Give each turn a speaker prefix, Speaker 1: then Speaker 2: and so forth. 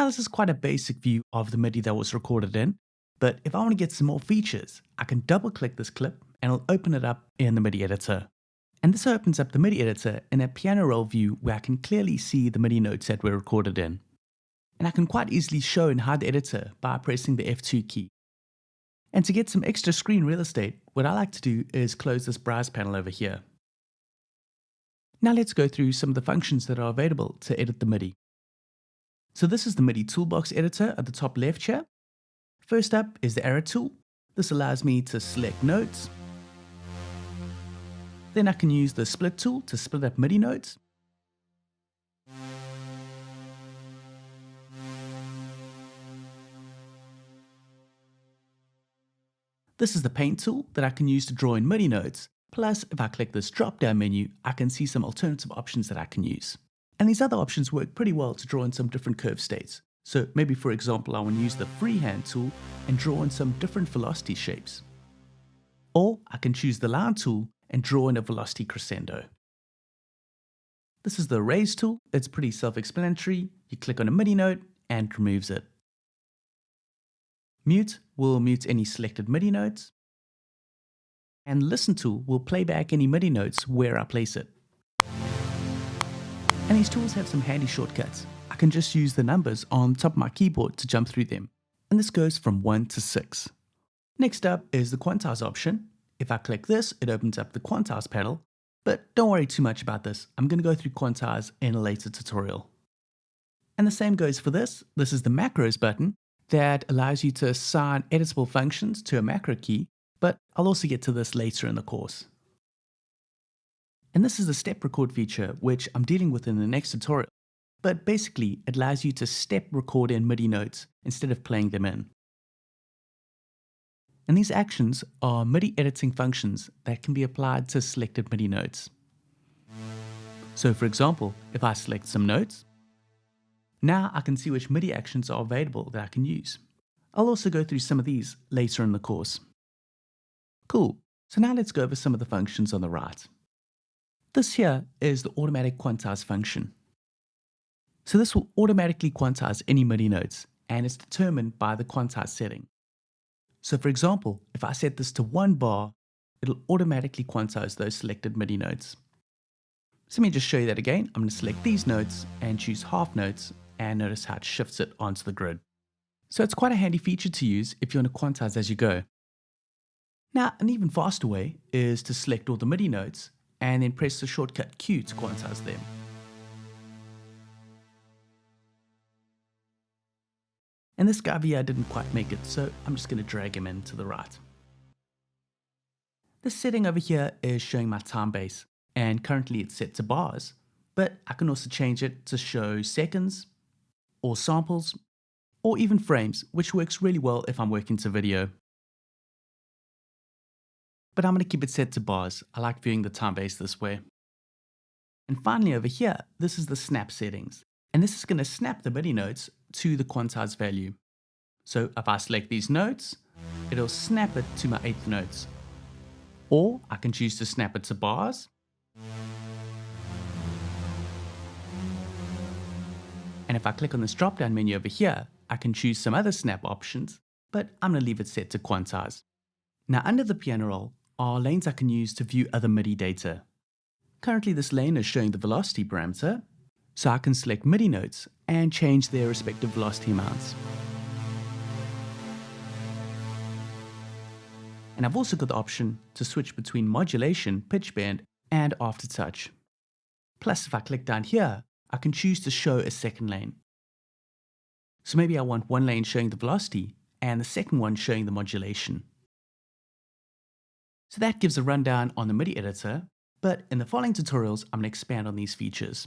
Speaker 1: Now this is quite a basic view of the MIDI that was recorded in, but if I want to get some more features, I can double click this clip and it'll open it up in the MIDI editor. And this opens up the MIDI editor in a piano roll view where I can clearly see the MIDI notes that were recorded in. And I can quite easily show and hide the editor by pressing the F2 key. And to get some extra screen real estate, what I like to do is close this browse panel over here. Now let's go through some of the functions that are available to edit the MIDI. So this is the MIDI toolbox editor at the top left here. First up is the arrow tool. This allows me to select notes. Then I can use the split tool to split up MIDI notes. This is the paint tool that I can use to draw in MIDI notes. Plus, if I click this drop-down menu, I can see some alternative options that I can use. And these other options work pretty well to draw in some different curve states. So maybe, for example, I want to use the freehand tool and draw in some different velocity shapes. Or I can choose the line tool and draw in a velocity crescendo. This is the erase tool. It's pretty self-explanatory. You click on a MIDI note and it removes it. Mute will mute any selected MIDI notes. And listen tool will play back any MIDI notes where I place it. And these tools have some handy shortcuts. I can just use the numbers on top of my keyboard to jump through them. And this goes from 1 to 6. Next up is the quantize option. If I click this, it opens up the quantize panel. But don't worry too much about this. I'm going to go through quantize in a later tutorial. And the same goes for this. This is the macros button that allows you to assign editable functions to a macro key. But I'll also get to this later in the course. And this is the step record feature, which I'm dealing with in the next tutorial. But basically, it allows you to step record in MIDI notes instead of playing them in. And these actions are MIDI editing functions that can be applied to selected MIDI notes. So for example, if I select some notes, now I can see which MIDI actions are available that I can use. I'll also go through some of these later in the course. Cool, so now let's go over some of the functions on the right. This here is the automatic quantize function. So this will automatically quantize any MIDI notes, and it's determined by the quantize setting. So for example, if I set this to 1 bar, it'll automatically quantize those selected MIDI notes. So let me just show you that again. I'm going to select these notes and choose half notes, and notice how it shifts it onto the grid. So it's quite a handy feature to use if you want to quantize as you go. Now, an even faster way is to select all the MIDI notes and then press the shortcut Q to quantize them. And this guy over here didn't quite make it, so I'm just going to drag him in to the right. This setting over here is showing my time base, and currently it's set to bars, but I can also change it to show seconds, or samples, or even frames, which works really well if I'm working to video. But I'm going to keep it set to bars. I like viewing the time base this way. And finally over here, this is the snap settings. And this is going to snap the MIDI notes to the quantize value. So if I select these notes, it'll snap it to my 8th notes. Or I can choose to snap it to bars. And if I click on this drop-down menu over here, I can choose some other snap options, but I'm going to leave it set to quantize. Now under the piano roll are lanes I can use to view other MIDI data. Currently this lane is showing the velocity parameter, so I can select MIDI notes and change their respective velocity amounts. And I've also got the option to switch between modulation, pitch bend, and aftertouch. Plus if I click down here, I can choose to show a second lane. So maybe I want one lane showing the velocity and the second one showing the modulation. So that gives a rundown on the MIDI editor, but in the following tutorials I'm going to expand on these features.